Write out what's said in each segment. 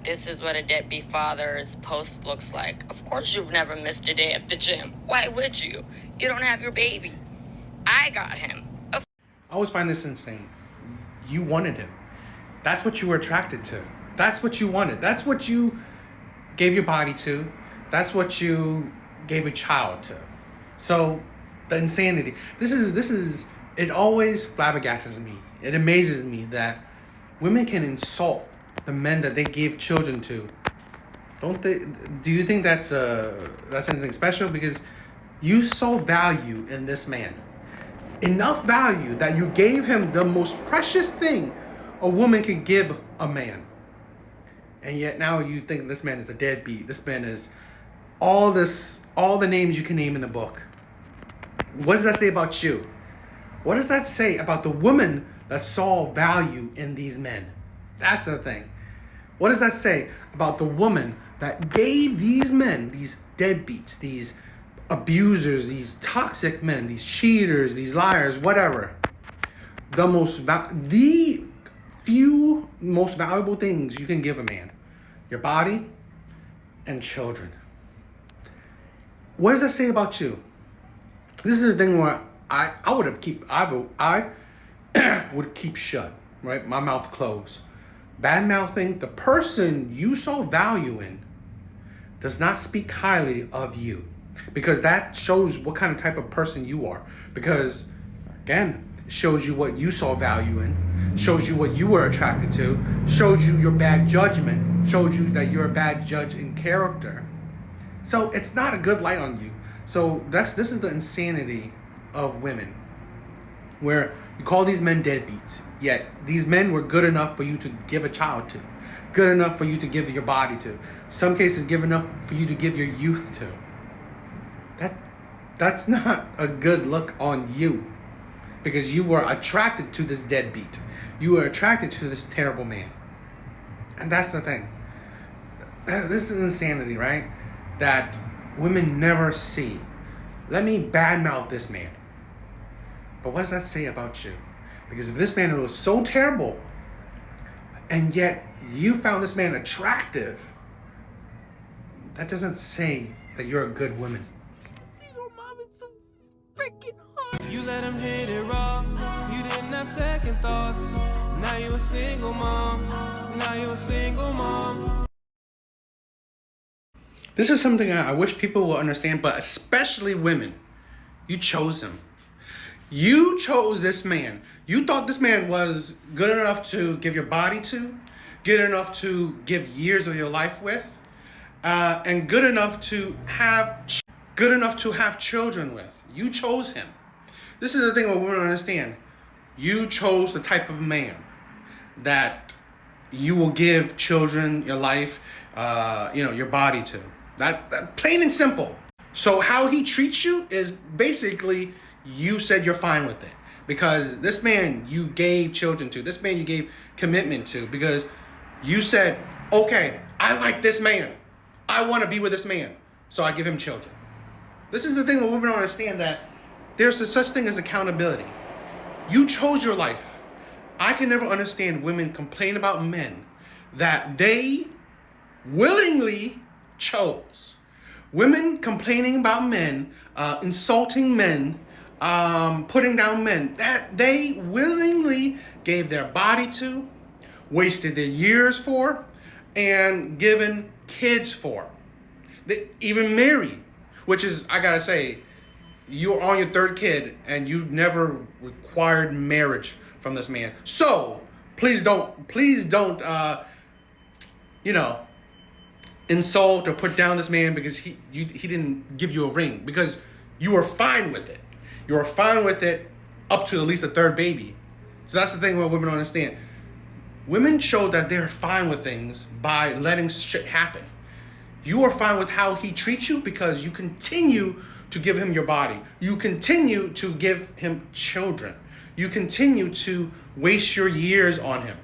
this is what a deadbeat father's post looks like. Of course you've never missed a day at the gym. Why would you? You don't have your baby. I got him. I always find this insane. You wanted him. That's what you were attracted to. That's what you wanted. That's what you gave your body to. That's what you gave a child to. So the insanity. This is it always flabbergastes me. It amazes me that women can insult the men that they gave children to. Don't they? Do you think that's anything special? Because you saw value in this man. Enough value that you gave him the most precious thing a woman could give a man. And yet now you think this man is a deadbeat. This man is all the names you can name in the book. What does that say about you? What does that say about the woman that saw value in these men? That's the thing. What does that say about the woman that gave these men, these deadbeats, these abusers, these toxic men, these cheaters, these liars, whatever, the few most valuable things you can give a man: your body and children? What does that say about you? This is the thing where I would keep shut, right? My mouth closed. Bad mouthing the person you saw value in does not speak highly of you, because that shows what kind of type of person you are. Because again, it shows you what you saw value in, shows you what you were attracted to, shows you your bad judgment, shows you that you're a bad judge in character. So it's not a good light on you. So this is the insanity of women, where you call these men deadbeats, yet these men were good enough for you to give a child to, good enough for you to give your body to, some cases good enough for you to give your youth to. That's not a good look on you, because you were attracted to this deadbeat. You were attracted to this terrible man. And that's the thing. This is insanity, right? That women never see. Let me badmouth this man. But what does that say about you? Because if this man was so terrible, and yet you found this man attractive, that doesn't say that you're a good woman. Your mom is so freaking hard. You let him hit it raw. You didn't have second thoughts. Now you a single mom. Now you a single mom. This is something I wish people will understand, but especially women. You chose him. You chose this man. You thought this man was good enough to give your body to, good enough to give years of your life with, and good enough to have children with. You chose him. This is the thing what women understand. You chose the type of man that you will give children, your life, your body to. That plain and simple. So how he treats you is basically, you said you're fine with it. Because this man you gave children to, this man you gave commitment to, because you said, okay, I like this man. I want to be with this man. So I give him children. This is the thing where women don't understand, that there's such thing as accountability. You chose your life. I can never understand women complain about men that they willingly chose. Women complaining about men, insulting men, putting down men that they willingly gave their body to, wasted their years for, and given kids for. They even married, which is, I gotta say, you're on your third kid and you never required marriage from this man. So please don't, insult or put down this man because he didn't give you a ring, because you were fine with it. You were fine with it up to at least the third baby. So that's the thing where women don't understand. Women show that they're fine with things by letting shit happen. You are fine with how he treats you because you continue to give him your body. You continue to give him children. You continue to waste your years on him.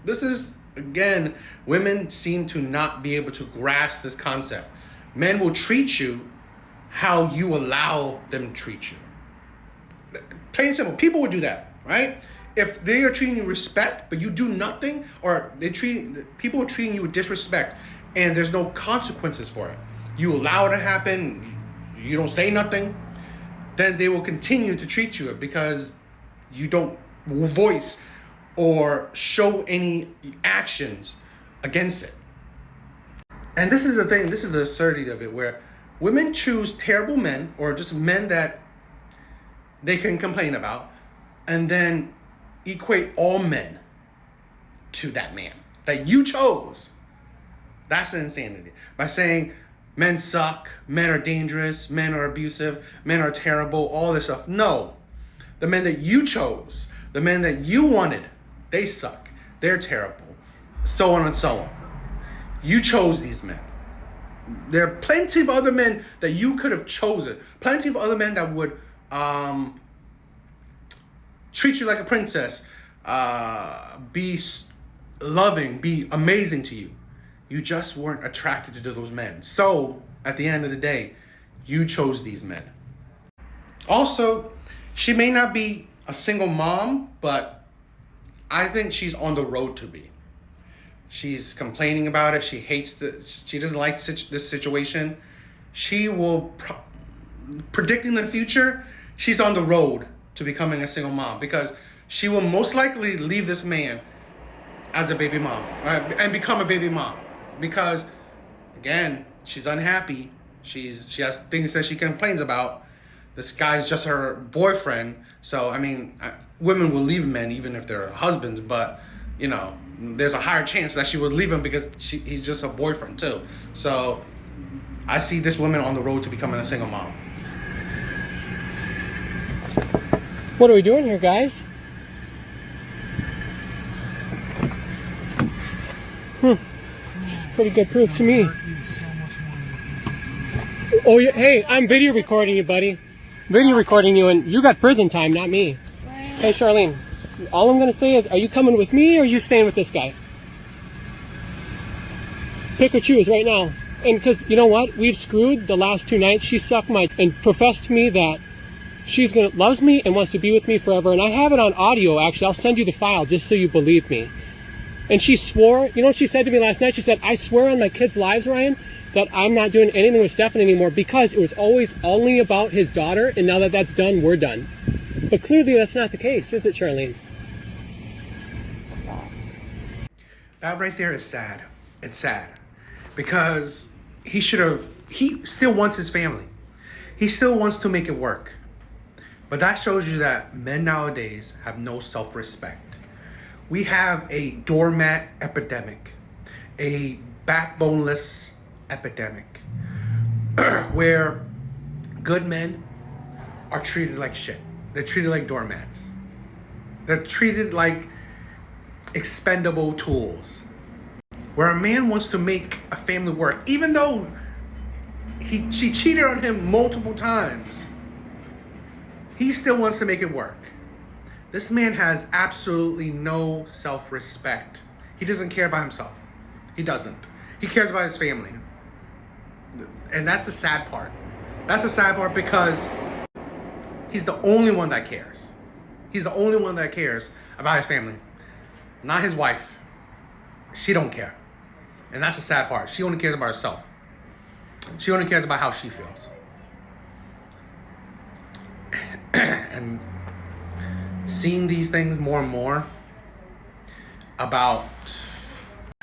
This is, again, women seem to not be able to grasp this concept. Men will treat you how you allow them to treat you. Plain and simple. People would do that, right? If they are treating you with respect, but you do nothing, or people are treating you with disrespect, and there's no consequences for it, you allow it to happen, you don't say nothing, then they will continue to treat you because you don't voice or show any actions against it. And this is the thing, this is the absurdity of it, where women choose terrible men, or just men that they can complain about, and then equate all men to that man that you chose. That's the insanity. By saying men suck, men are dangerous, men are abusive, men are terrible, all this stuff. No. The men that you chose, the men that you wanted, they suck. They're terrible. So on and so on. You chose these men. There are plenty of other men that you could have chosen. Plenty of other men that would treat you like a princess, be loving, be amazing to you. You just weren't attracted to those men. So, at the end of the day, you chose these men. Also, she may not be a single mom, but I think she's on the road to be. She's complaining about it. She hates she doesn't like this situation. She will, predicting the future, she's on the road to becoming a single mom, because she will most likely leave this man as a baby mom, and become a baby mom, because again, she's unhappy. She has things that she complains about. This guy's just her boyfriend. So I mean, women will leave men even if they're husbands, but you know, there's a higher chance that she would leave him because he's just her boyfriend too. So I see this woman on the road to becoming a single mom. What are we doing here, guys? Pretty good proof to me. Oh, hey, I'm video recording you, buddy. Video recording you, and you got prison time, not me. Hey, Charlene, all I'm going to say is, are you coming with me, or are you staying with this guy? Pick or choose right now. And because, you know what? We've screwed the last 2 nights. She sucked my... and professed to me that she's loves me and wants to be with me forever. And I have it on audio, actually. I'll send you the file just so you believe me. And she swore, you know what she said to me last night? She said, I swear on my kids' lives, Ryan, that I'm not doing anything with Stefan anymore, because it was always only about his daughter, and now that that's done, we're done. But clearly that's not the case, is it, Charlene? Stop. That right there is sad. It's sad. Because he still wants his family. He still wants to make it work. But that shows you that men nowadays have no self-respect. We have a doormat epidemic, a backboneless epidemic, where good men are treated like shit. They're treated like doormats. They're treated like expendable tools. Where a man wants to make a family work, even though she cheated on him multiple times, he still wants to make it work. This man has absolutely no self-respect. He doesn't care about himself. He doesn't. He cares about his family. And that's the sad part. That's the sad part, because he's the only one that cares. He's the only one that cares about his family. Not his wife. She don't care. And that's the sad part. She only cares about herself. She only cares about how she feels. And seeing these things more and more about,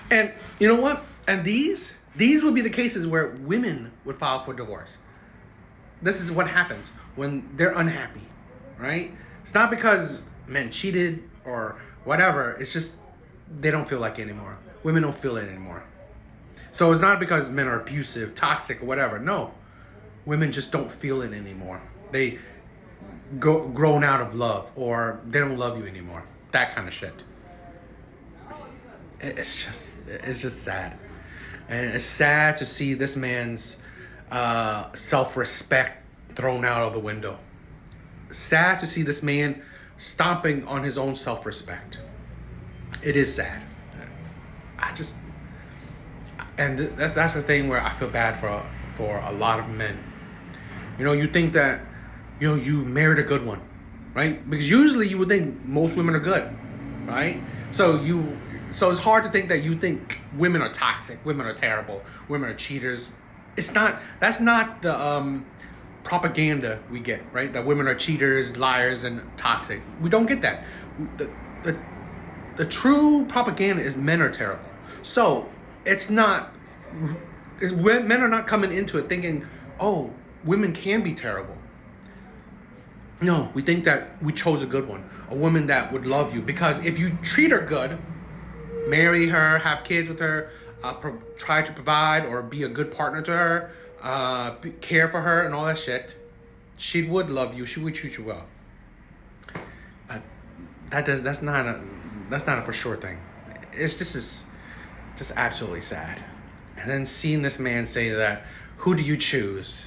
and you know what? And these would be the cases where women would file for divorce. This is what happens when they're unhappy, right? It's not because men cheated or whatever. It's just they don't feel like it anymore. Women don't feel it anymore. So it's not because men are abusive, toxic, or whatever. No, women just don't feel it anymore. They grown out of love, or they don't love you anymore. That kind of shit. It's just sad. And it's sad to see this man's self-respect thrown out of the window. Sad to see this man stomping on his own self-respect. It is sad. And that's the thing where I feel bad for a lot of men. You know, you think that, you know, you married a good one, right? Because usually you would think most women are good, right? So it's hard to think that you think women are toxic, women are terrible, women are cheaters. It's not. That's not the propaganda we get, right? That women are cheaters, liars, and toxic. We don't get that. The true propaganda is men are terrible. So it's not. Men are not coming into it thinking, oh, women can be terrible. No, we think that we chose a good one, a woman that would love you, because if you treat her good, marry her, have kids with her, try to provide or be a good partner to her, care for her and all that shit, she would love you. She would treat you well. But that's not a for sure thing. It's just absolutely sad. And then seeing this man say that, who do you choose?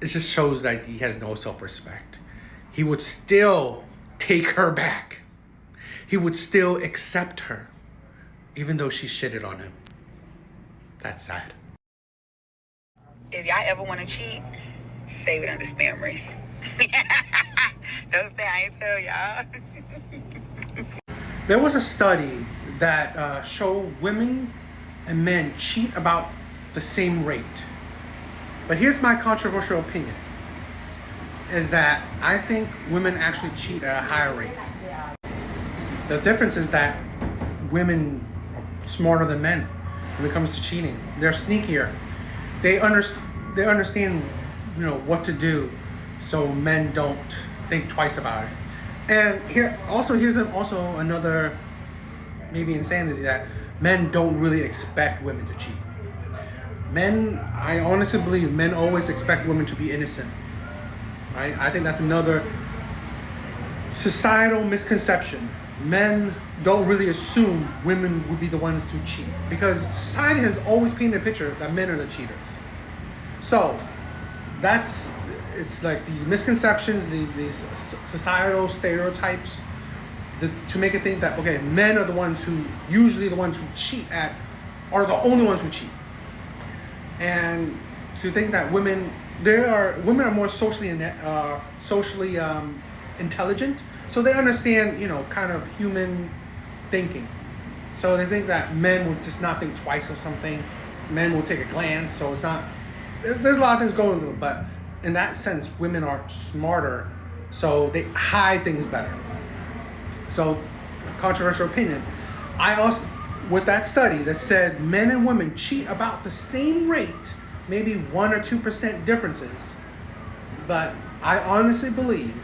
It just shows that he has no self-respect. He would still take her back. He would still accept her, even though she shitted on him. That's sad. If y'all ever want to cheat, save it under spam race. Don't say I ain't tell y'all. There was a study that showed women and men cheat about the same rate. But here's my controversial opinion, is that I think women actually cheat at a higher rate. The difference is that women are smarter than men when it comes to cheating. They're sneakier. They understand, what to do, so men don't think twice about it. And here's another maybe insanity, that men don't really expect women to cheat. I honestly believe men always expect women to be innocent. Right? I think that's another societal misconception. Men don't really assume women would be the ones to cheat, because society has always painted a picture that men are the cheaters. So it's like these misconceptions, these societal stereotypes, to make it think that, okay, men are the ones who cheat are the only ones who cheat. And to think that women are more socially intelligent, so they understand, kind of human thinking. So they think that men would just not think twice of something. Men will take a glance, so it's not. There's a lot of things going on, but in that sense, women are smarter, so they hide things better. So, controversial opinion. I also, with that study that said men and women cheat about the same rate, maybe 1 or 2% differences, but I honestly believe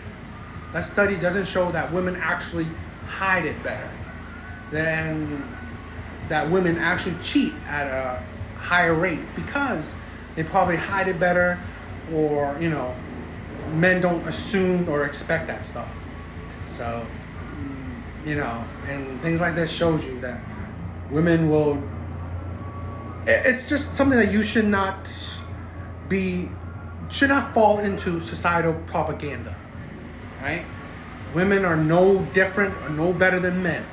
that study doesn't show that women actually hide it better, than that women actually cheat at a higher rate, because they probably hide it better, or men don't assume or expect that stuff. So and things like this shows you that women will. It's just something that you should not fall into societal propaganda, right? Women are no different or no better than men.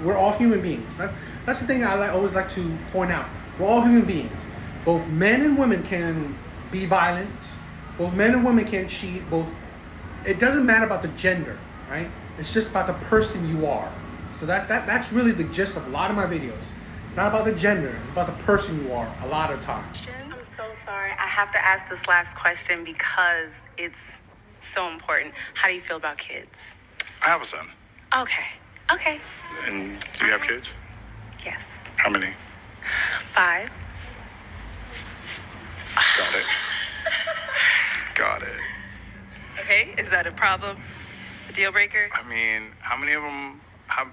We're all human beings. That's the thing I always like to point out. We're all human beings. Both men and women can be violent. Both men and women can cheat. It doesn't matter about the gender, right? It's just about the person you are. So that's really the gist of a lot of my videos. It's not about the gender. It's about the person you are a lot of times. I'm so sorry. I have to ask this last question because it's so important. How do you feel about kids? I have a son. Okay. And do you have kids? Yes. How many? 5. Got it. Okay, is that a problem? A deal breaker? I mean, how many of them have,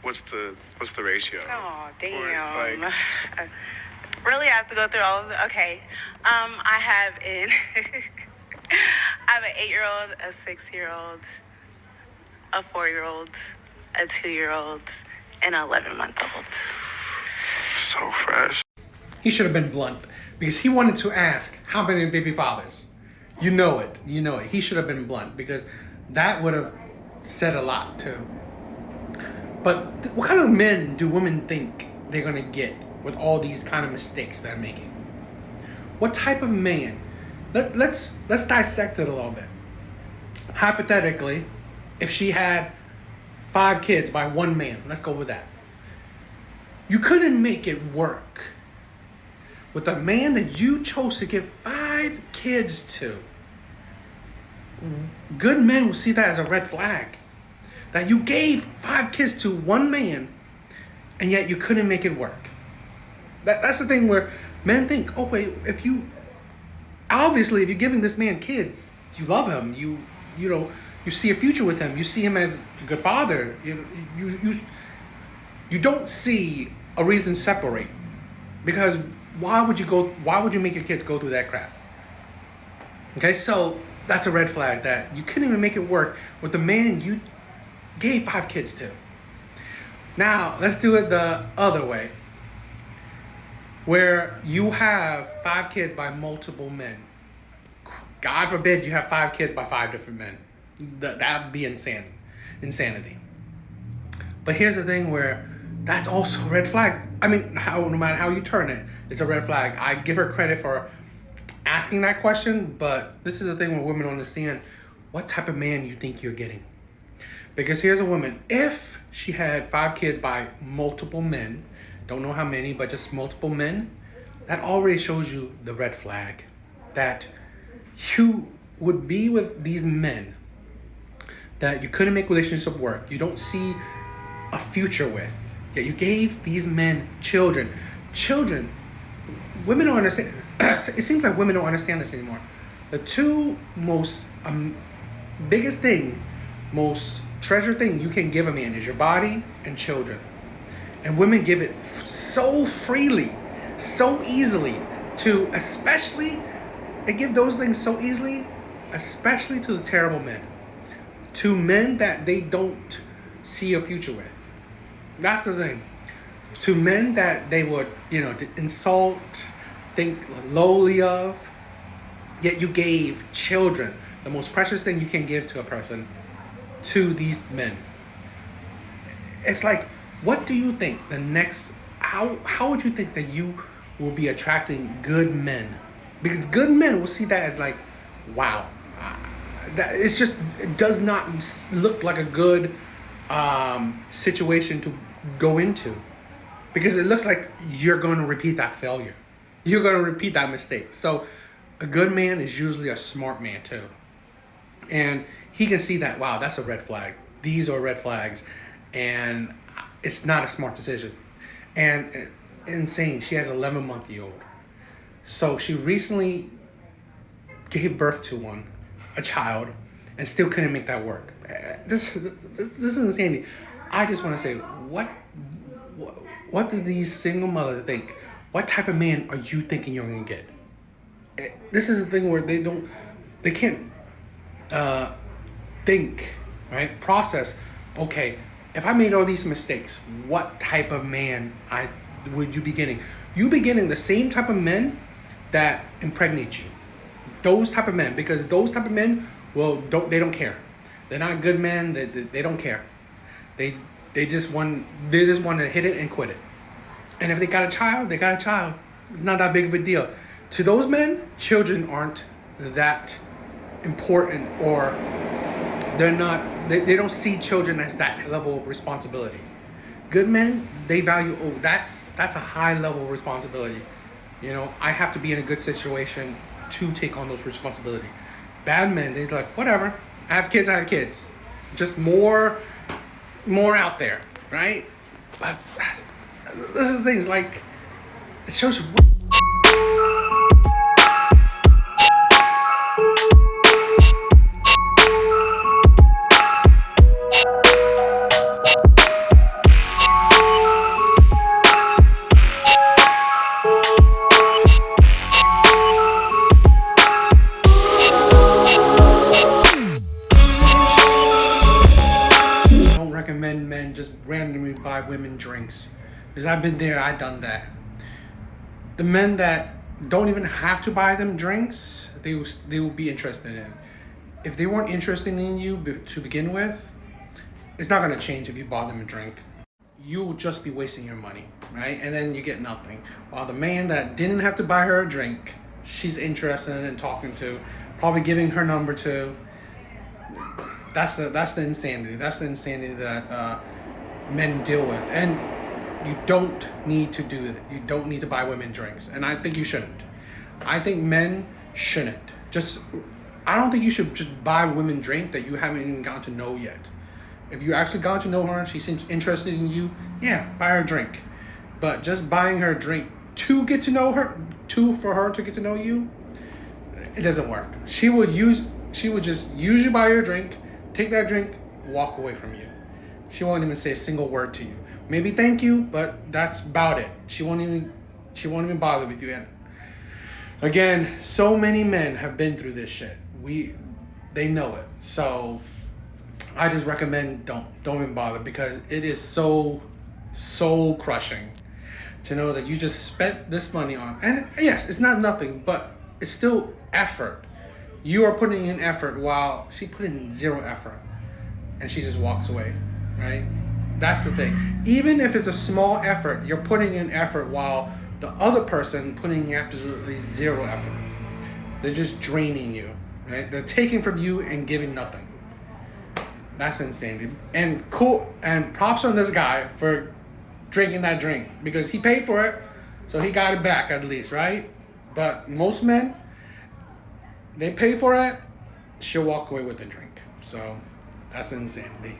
what's the ratio? Oh, damn. Or, really, I have to go through all of them? Okay. I have an 8-year-old, a 6-year-old, a 4-year-old, a 2-year-old, and an 11-month-old. So fresh. He should have been blunt, because he wanted to ask how many baby fathers. You know it. He should have been blunt, because that would have said a lot too. But what kind of men do women think they're gonna get with all these kind of mistakes they're making? What type of man? Let's dissect it a little bit. Hypothetically, if she had 5 kids by one man, let's go with that. You couldn't make it work with a man that you chose to give 5 kids to. Good men will see that as a red flag. That you gave 5 kids to one man, and yet you couldn't make it work. That's the thing where men think, oh wait, if you're giving this man kids, you love him, you see a future with him, you see him as a good father, you don't see a reason to separate. Because why would you make your kids go through that crap? Okay, so that's a red flag that you couldn't even make it work with the man you gave 5 kids to. Now, let's do it the other way. Where you have 5 kids by multiple men. God forbid you have 5 kids by 5 different men. That would be insanity. But here's the thing where that's also a red flag. I mean, no matter how you turn it, it's a red flag. I give her credit for asking that question, but this is the thing where women understand what type of man you think you're getting. Because here's a woman, if she had 5 kids by multiple men, don't know how many, but just multiple men, that already shows you the red flag. That you would be with these men that you couldn't make relationship work, you don't see a future with. Yet you gave these men children. Children, women don't understand. It seems like women don't understand this anymore. The two most biggest thing, most treasured thing you can give a man is your body and children. And women give it so freely, so easily to, they give those things so easily, especially to the terrible men. To men that they don't see a future with. That's the thing. To men that they would, insult, think lowly of, yet you gave children, the most precious thing you can give to a person, to these men. It's like, what do you think how would you think that you will be attracting good men? Because good men will see that as like, wow, it does not look like a good situation to go into. Because it looks like you're going to repeat that failure. You're going to repeat that mistake. So a good man is usually a smart man too. And he can see that, wow, that's a red flag. These are red flags. And it's not a smart decision. And insane, she has an 11-month-old. So she recently gave birth to a child, and still couldn't make that work. This is insane. I just want to say, what do these single mothers think? What type of man are you thinking you're going to get? This is the thing where they can't think, right? Process, okay, if I made all these mistakes, what type of man would you be getting? You be getting the same type of men that impregnate you. Those type of men, because those type of men they don't care. They're not good men. They don't care. They just want to hit it and quit it. And if they got a child, they got a child. It's not that big of a deal. To those men, children aren't that important, or they're not. They don't see children as that level of responsibility. Good men, they value, that's a high level of responsibility. I have to be in a good situation to take on those responsibilities. Bad men, they're like, whatever. I have kids. Just more out there, right? But this is things like, it shows you. Men just randomly buy women drinks, because I've been there, I've done that. The men that don't even have to buy them drinks, they will be interested in. If they weren't interested in you to begin with, it's not going to change if you bought them a drink. You will just be wasting your money, right? And then you get nothing. While the man that didn't have to buy her a drink, she's interested in talking to, probably giving her number to. That's the insanity. That's the insanity that men deal with, and you don't need to do it. You don't need to buy women drinks, and I think you shouldn't. I think men shouldn't. I don't think you should just buy women drink that you haven't even gotten to know yet. If you actually got to know her, she seems interested in you, yeah, buy her a drink. But just buying her a drink to get to know her, for her to get to know you, it doesn't work. She would just usually buy your drink, take that drink, walk away from you. She won't even say a single word to you. Maybe thank you, but that's about it. She won't even bother with you. And again, so many men have been through this shit. They know it. So I just recommend don't even bother, because it is so crushing to know that you just spent this money on, and yes, it's not nothing, but it's still effort. You are putting in effort while she put in zero effort, and she just walks away, right? That's the thing. Even if it's a small effort, you're putting in effort while the other person putting in absolutely zero effort. They're just draining you, right? They're taking from you and giving nothing. That's insanity. And cool. And props on this guy for drinking that drink, because he paid for it, so he got it back at least, right? But most men, they pay for it, she'll walk away with the drink. So that's insanity.